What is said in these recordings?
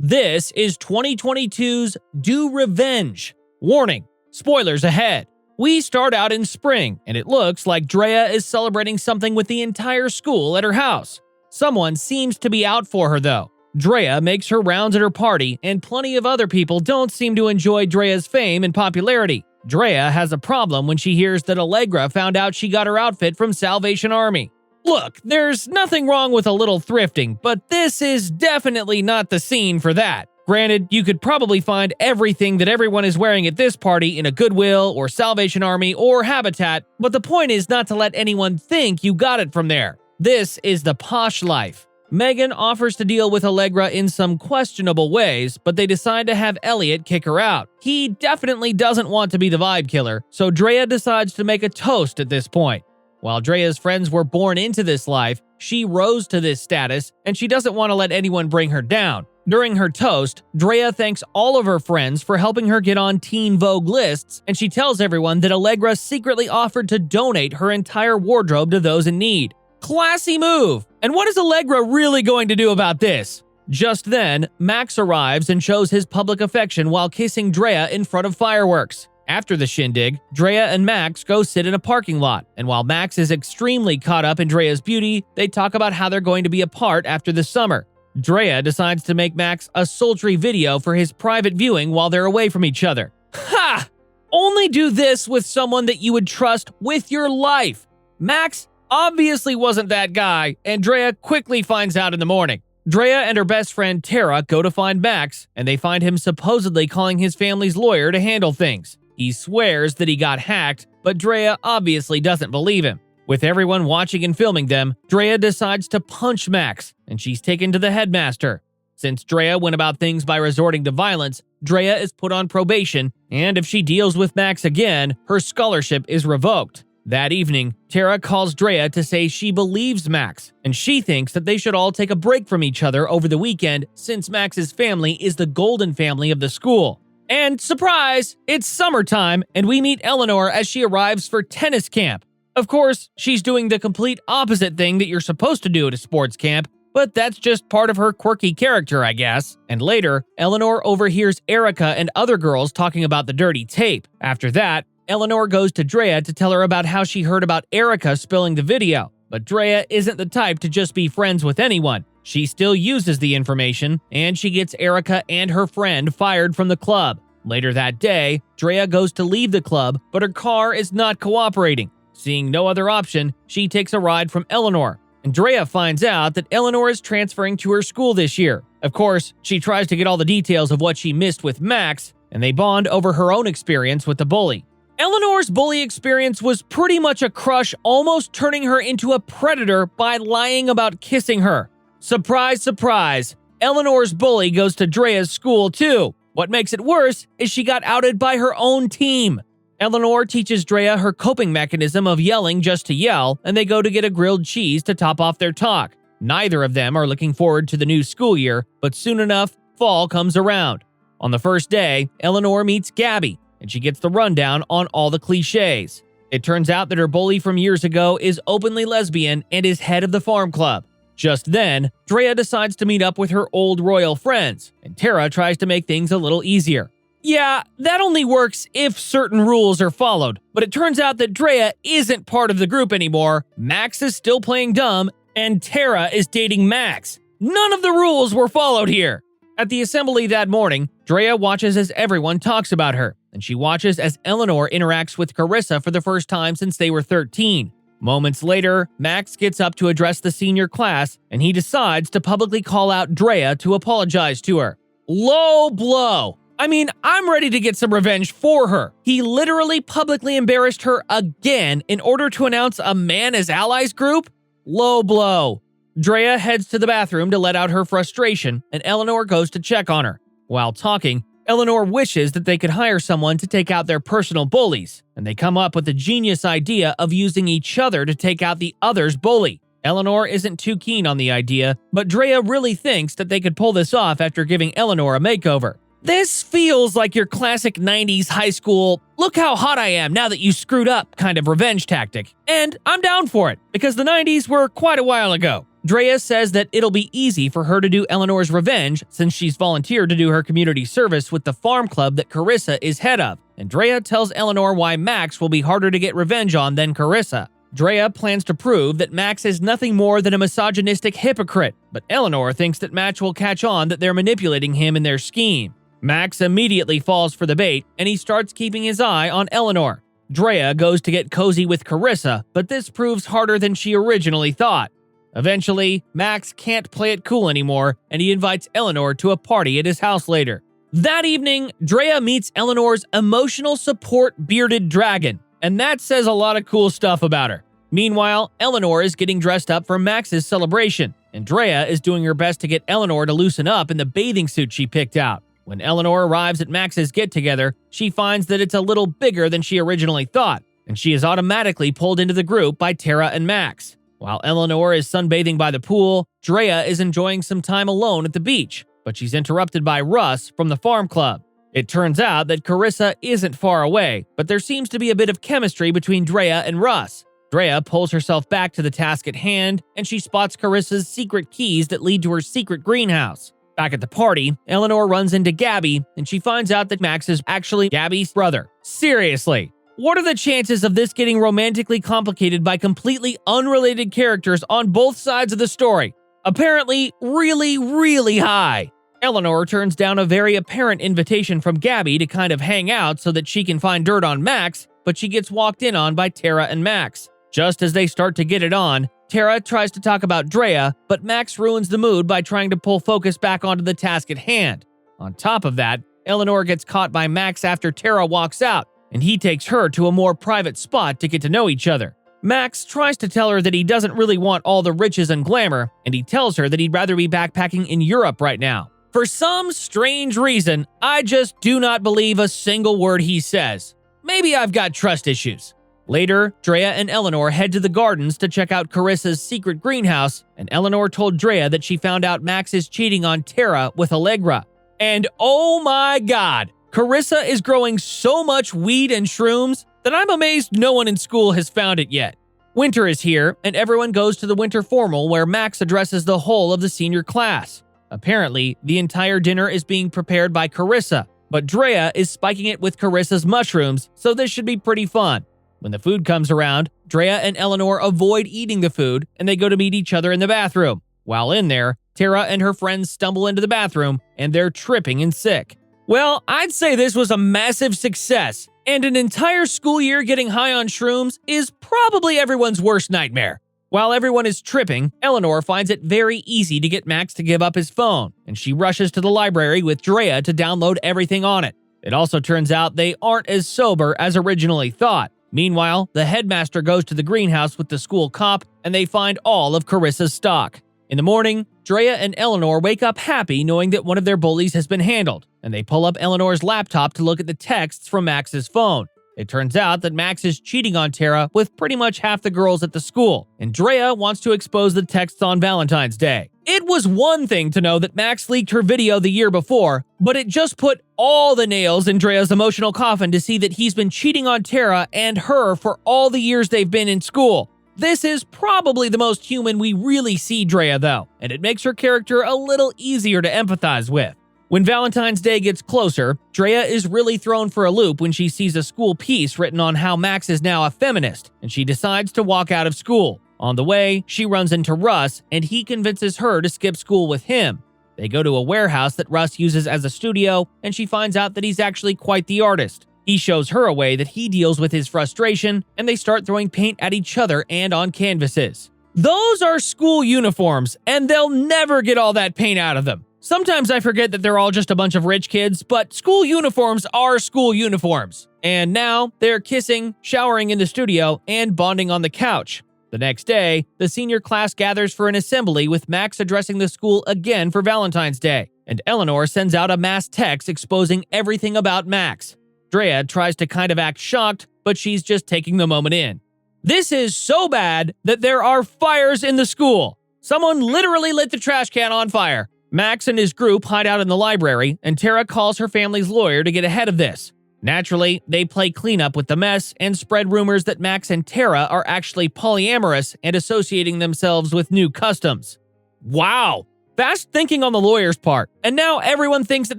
This is 2022's Do Revenge. Warning, spoilers ahead. We start out in spring, and it looks like Drea is celebrating something with the entire school at her house. Someone seems to be out for her, though. Drea makes her rounds at her party, and plenty of other people don't seem to enjoy Drea's fame and popularity. Drea has a problem when she hears that Allegra found out she got her outfit from Salvation Army. Look, there's nothing wrong with a little thrifting, but this is definitely not the scene for that. Granted, you could probably find everything that everyone is wearing at this party in a Goodwill or Salvation Army or Habitat, but the point is not to let anyone think you got it from there. This is the posh life. Megan offers to deal with Allegra in some questionable ways, but they decide to have Elliot kick her out. He definitely doesn't want to be the vibe killer, so Drea decides to make a toast at this point. While Drea's friends were born into this life, she rose to this status, and she doesn't want to let anyone bring her down. During her toast, Drea thanks all of her friends for helping her get on Teen Vogue lists, and she tells everyone that Allegra secretly offered to donate her entire wardrobe to those in need. Classy move! And what is Allegra really going to do about this? Just then, Max arrives and shows his public affection while kissing Drea in front of fireworks. After the shindig, Drea and Max go sit in a parking lot, and while Max is extremely caught up in Drea's beauty, they talk about how they're going to be apart after the summer. Drea decides to make Max a sultry video for his private viewing while they're away from each other. Ha! Only do this with someone that you would trust with your life. Max obviously wasn't that guy, and Drea quickly finds out in the morning. Drea and her best friend Tara go to find Max, and they find him supposedly calling his family's lawyer to handle things. He swears that he got hacked, but Drea obviously doesn't believe him. With everyone watching and filming them, Drea decides to punch Max, and she's taken to the headmaster. Since Drea went about things by resorting to violence, Drea is put on probation, and if she deals with Max again, her scholarship is revoked. That evening, Tara calls Drea to say she believes Max, and she thinks that they should all take a break from each other over the weekend since Max's family is the golden family of the school. And surprise, it's summertime, and we meet Eleanor as she arrives for tennis camp. Of course, she's doing the complete opposite thing that you're supposed to do at a sports camp, but that's just part of her quirky character, I guess. And later, Eleanor overhears Erica and other girls talking about the dirty tape. After that, Eleanor goes to Drea to tell her about how she heard about Erica spilling the video. But Drea isn't the type to just be friends with anyone. She still uses the information, and she gets Erica and her friend fired from the club. Later that day, Drea goes to leave the club, but her car is not cooperating. Seeing no other option, she takes a ride from Eleanor. And Drea finds out that Eleanor is transferring to her school this year. Of course, she tries to get all the details of what she missed with Max, and they bond over her own experience with the bully. Eleanor's bully experience was pretty much a crush almost turning her into a predator by lying about kissing her. Surprise, surprise, Eleanor's bully goes to Drea's school too. What makes it worse is she got outed by her own team. Eleanor teaches Drea her coping mechanism of yelling just to yell, and they go to get a grilled cheese to top off their talk. Neither of them are looking forward to the new school year, but soon enough, fall comes around. On the first day, Eleanor meets Gabby, and she gets the rundown on all the cliches. It turns out that her bully from years ago is openly lesbian and is head of the farm club. Just then, Drea decides to meet up with her old royal friends, and Tara tries to make things a little easier. Yeah, that only works if certain rules are followed, but it turns out that Drea isn't part of the group anymore, Max is still playing dumb, and Tara is dating Max. None of the rules were followed here. At the assembly that morning, Drea watches as everyone talks about her, and she watches as Eleanor interacts with Carissa for the first time since they were 13. Moments later, Max gets up to address the senior class, and he decides to publicly call out Drea to apologize to her. Low blow. I mean, I'm ready to get some revenge for her. He literally publicly embarrassed her again in order to announce a man as allies group? Low blow. Drea heads to the bathroom to let out her frustration, and Eleanor goes to check on her. While talking, Eleanor wishes that they could hire someone to take out their personal bullies, and they come up with the genius idea of using each other to take out the other's bully. Eleanor isn't too keen on the idea, but Drea really thinks that they could pull this off after giving Eleanor a makeover. This feels like your classic 90s high school, look how hot I am now that you screwed up kind of revenge tactic. And I'm down for it, because the 90s were quite a while ago. Drea says that it'll be easy for her to do Eleanor's revenge since she's volunteered to do her community service with the farm club that Carissa is head of, and Drea tells Eleanor why Max will be harder to get revenge on than Carissa. Drea plans to prove that Max is nothing more than a misogynistic hypocrite, but Eleanor thinks that Max will catch on that they're manipulating him in their scheme. Max immediately falls for the bait, and he starts keeping his eye on Eleanor. Drea goes to get cozy with Carissa, but this proves harder than she originally thought. Eventually, Max can't play it cool anymore, and he invites Eleanor to a party at his house later. That evening, Drea meets Eleanor's emotional support bearded dragon, and that says a lot of cool stuff about her. Meanwhile, Eleanor is getting dressed up for Max's celebration, and Drea is doing her best to get Eleanor to loosen up in the bathing suit she picked out. When Eleanor arrives at Max's get-together, she finds that it's a little bigger than she originally thought, and she is automatically pulled into the group by Tara and Max. While Eleanor is sunbathing by the pool, Drea is enjoying some time alone at the beach, but she's interrupted by Russ from the farm club. It turns out that Carissa isn't far away, but there seems to be a bit of chemistry between Drea and Russ. Drea pulls herself back to the task at hand, and she spots Carissa's secret keys that lead to her secret greenhouse. Back at the party, Eleanor runs into Gabby, and she finds out that Max is actually Gabby's brother. Seriously, what are the chances of this getting romantically complicated by completely unrelated characters on both sides of the story? Apparently, really high. Eleanor turns down a very apparent invitation from Gabby to kind of hang out so that she can find dirt on Max, but she gets walked in on by Tara and Max. Just as they start to get it on, Tara tries to talk about Drea, but Max ruins the mood by trying to pull focus back onto the task at hand. On top of that, Eleanor gets caught by Max after Tara walks out, and he takes her to a more private spot to get to know each other. Max tries to tell her that he doesn't really want all the riches and glamour, and he tells her that he'd rather be backpacking in Europe right now. For some strange reason, I just do not believe a single word he says. Maybe I've got trust issues. Later, Drea and Eleanor head to the gardens to check out Carissa's secret greenhouse, and Eleanor told Drea that she found out Max is cheating on Tara with Allegra. And oh my god, Carissa is growing so much weed and shrooms that I'm amazed no one in school has found it yet. Winter is here, and everyone goes to the winter formal where Max addresses the whole of the senior class. Apparently, the entire dinner is being prepared by Carissa, but Drea is spiking it with Carissa's mushrooms, so this should be pretty fun. When the food comes around, Drea and Eleanor avoid eating the food, and they go to meet each other in the bathroom. While in there, Tara and her friends stumble into the bathroom, and they're tripping and sick. Well, I'd say this was a massive success, and an entire school year getting high on shrooms is probably everyone's worst nightmare. While everyone is tripping, Eleanor finds it very easy to get Max to give up his phone, and she rushes to the library with Drea to download everything on it. It also turns out they aren't as sober as originally thought. Meanwhile, the headmaster goes to the greenhouse with the school cop, and they find all of Carissa's stock. In the morning, Drea and Eleanor wake up happy knowing that one of their bullies has been handled, and they pull up Eleanor's laptop to look at the texts from Max's phone. It turns out that Max is cheating on Tara with pretty much half the girls at the school, and Drea wants to expose the texts on Valentine's Day. It was one thing to know that Max leaked her video the year before, but it just put all the nails in Drea's emotional coffin to see that he's been cheating on Tara and her for all the years they've been in school. This is probably the most human we really see Drea though, and it makes her character a little easier to empathize with. When Valentine's Day gets closer, Drea is really thrown for a loop when she sees a school piece written on how Max is now a feminist, and she decides to walk out of school. On the way, she runs into Russ, and he convinces her to skip school with him. They go to a warehouse that Russ uses as a studio, and she finds out that he's actually quite the artist. He shows her a way that he deals with his frustration, and they start throwing paint at each other and on canvases. Those are school uniforms, and they'll never get all that paint out of them. Sometimes I forget that they're all just a bunch of rich kids, but school uniforms are school uniforms. And now, they're kissing, showering in the studio, and bonding on the couch. The next day, the senior class gathers for an assembly with Max addressing the school again for Valentine's Day, and Eleanor sends out a mass text exposing everything about Max. Drea tries to kind of act shocked, but she's just taking the moment in. This is so bad that there are fires in the school. Someone literally lit the trash can on fire. Max and his group hide out in the library, and Tara calls her family's lawyer to get ahead of this. Naturally, they play cleanup with the mess and spread rumors that Max and Tara are actually polyamorous and associating themselves with new customs. Wow! Fast thinking on the lawyer's part, and now everyone thinks that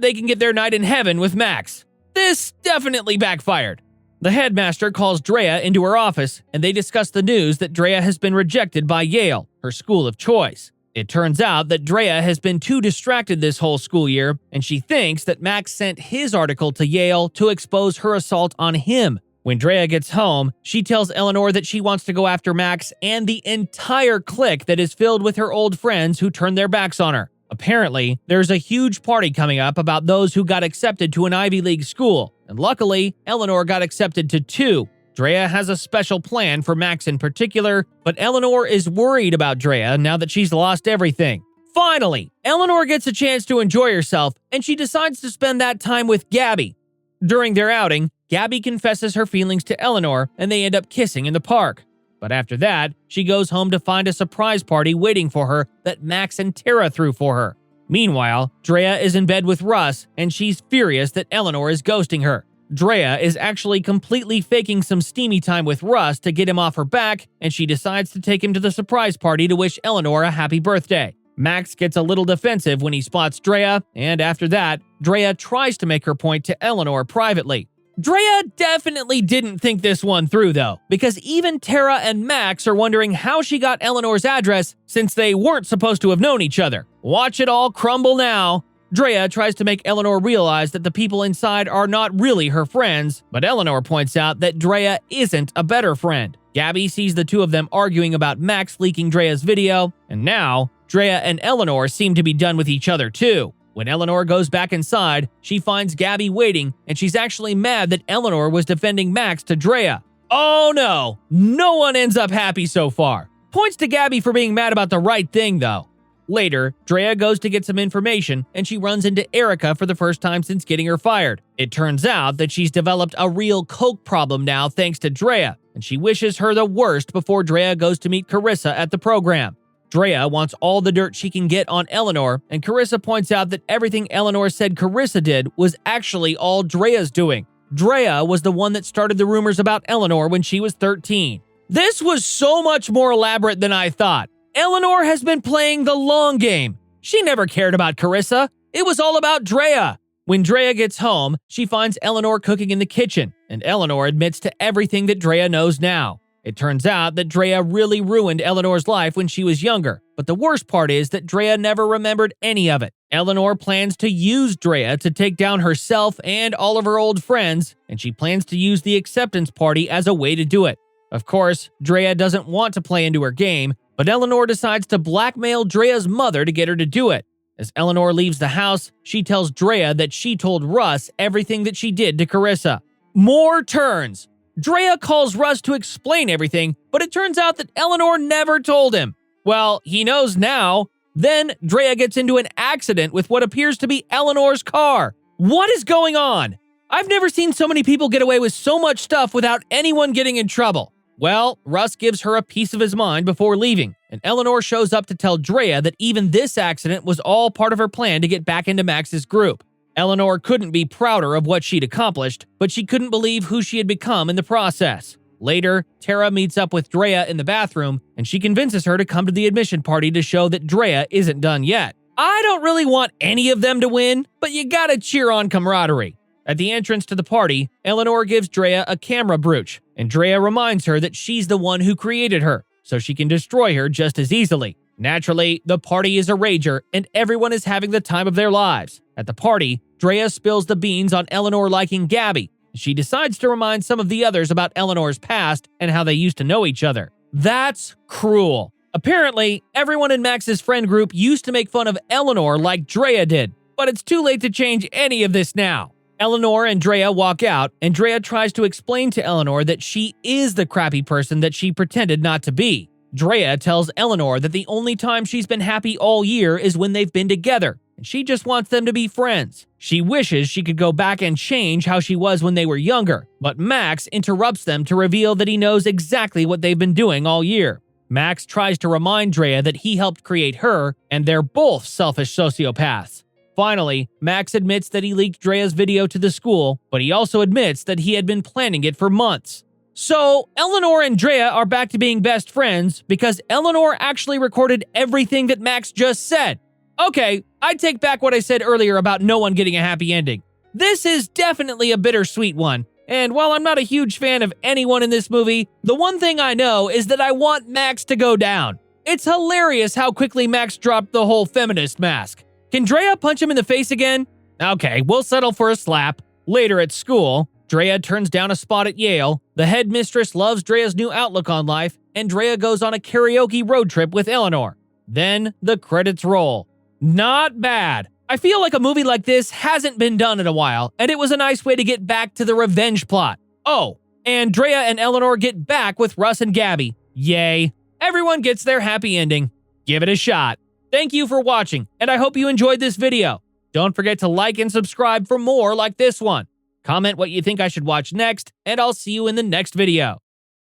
they can get their night in heaven with Max. This definitely backfired. The headmaster calls Drea into her office, and they discuss the news that Drea has been rejected by Yale, her school of choice. It turns out that Drea has been too distracted this whole school year, and she thinks that Max sent his article to Yale to expose her assault on him. When Drea gets home, she tells Eleanor that she wants to go after Max and the entire clique that is filled with her old friends who turned their backs on her. Apparently, there's a huge party coming up about those who got accepted to an Ivy League school, and luckily, Eleanor got accepted to 2. Drea has a special plan for Max in particular, but Eleanor is worried about Drea now that she's lost everything. Finally, Eleanor gets a chance to enjoy herself, and she decides to spend that time with Gabby. During their outing, Gabby confesses her feelings to Eleanor, and they end up kissing in the park. But after that, she goes home to find a surprise party waiting for her that Max and Tara threw for her. Meanwhile, Drea is in bed with Russ, and she's furious that Eleanor is ghosting her. Drea is actually completely faking some steamy time with Russ to get him off her back, and she decides to take him to the surprise party to wish Eleanor a happy birthday. Max gets a little defensive when he spots Drea, and after that, Drea tries to make her point to Eleanor privately. Drea definitely didn't think this one through though, because even Tara and Max are wondering how she got Eleanor's address since they weren't supposed to have known each other. Watch it all crumble now. Drea tries to make Eleanor realize that the people inside are not really her friends, but Eleanor points out that Drea isn't a better friend. Gabby sees the two of them arguing about Max leaking Drea's video, and now, Drea and Eleanor seem to be done with each other too. When Eleanor goes back inside, she finds Gabby waiting, and she's actually mad that Eleanor was defending Max to Drea. Oh no! No one ends up happy so far. Points to Gabby for being mad about the right thing though. Later, Drea goes to get some information, and she runs into Erica for the first time since getting her fired. It turns out that she's developed a real coke problem now thanks to Drea, and she wishes her the worst before Drea goes to meet Carissa at the program. Drea wants all the dirt she can get on Eleanor, and Carissa points out that everything Eleanor said Carissa did was actually all Drea's doing. Drea was the one that started the rumors about Eleanor when she was 13. This was so much more elaborate than I thought. Eleanor has been playing the long game. She never cared about Carissa. It was all about Drea. When Drea gets home, she finds Eleanor cooking in the kitchen, and Eleanor admits to everything that Drea knows now. It turns out that Drea really ruined Eleanor's life when she was younger, but the worst part is that Drea never remembered any of it. Eleanor plans to use Drea to take down herself and all of her old friends, and she plans to use the acceptance party as a way to do it. Of course, Drea doesn't want to play into her game, but Eleanor decides to blackmail Drea's mother to get her to do it. As Eleanor leaves the house, she tells Drea that she told Russ everything that she did to Carissa. More turns! Drea calls Russ to explain everything, but it turns out that Eleanor never told him. Well, he knows now. Then Drea gets into an accident with what appears to be Eleanor's car. What is going on? I've never seen so many people get away with so much stuff without anyone getting in trouble. Well, Russ gives her a piece of his mind before leaving, and Eleanor shows up to tell Drea that even this accident was all part of her plan to get back into Max's group. Eleanor couldn't be prouder of what she'd accomplished, but she couldn't believe who she had become in the process. Later, Tara meets up with Drea in the bathroom, and she convinces her to come to the admission party to show that Drea isn't done yet. I don't really want any of them to win, but you gotta cheer on camaraderie. At the entrance to the party, Eleanor gives Drea a camera brooch, and Drea reminds her that she's the one who created her, so she can destroy her just as easily. Naturally, the party is a rager, and everyone is having the time of their lives. At the party, Drea spills the beans on Eleanor liking Gabby. She decides to remind some of the others about Eleanor's past and how they used to know each other. That's cruel. Apparently, everyone in Max's friend group used to make fun of Eleanor like Drea did, but it's too late to change any of this now. Eleanor and Drea walk out, and Drea tries to explain to Eleanor that she is the crappy person that she pretended not to be. Drea tells Eleanor that the only time she's been happy all year is when they've been together, and she just wants them to be friends. She wishes she could go back and change how she was when they were younger, but Max interrupts them to reveal that he knows exactly what they've been doing all year. Max tries to remind Drea that he helped create her, and they're both selfish sociopaths. Finally, Max admits that he leaked Drea's video to the school, but he also admits that he had been planning it for months. So, Eleanor and Drea are back to being best friends because Eleanor actually recorded everything that Max just said. Okay, I take back what I said earlier about no one getting a happy ending. This is definitely a bittersweet one, and while I'm not a huge fan of anyone in this movie, the one thing I know is that I want Max to go down. It's hilarious how quickly Max dropped the whole feminist mask. Can Drea punch him in the face again? Okay, we'll settle for a slap. Later at school, Drea turns down a spot at Yale, the headmistress loves Drea's new outlook on life, and Drea goes on a karaoke road trip with Eleanor. Then the credits roll. Not bad. I feel like a movie like this hasn't been done in a while, and it was a nice way to get back to the revenge plot. Oh, and Drea and Eleanor get back with Russ and Gabby. Yay. Everyone gets their happy ending. Give it a shot. Thank you for watching, and I hope you enjoyed this video. Don't forget to like and subscribe for more like this one. Comment what you think I should watch next, and I'll see you in the next video.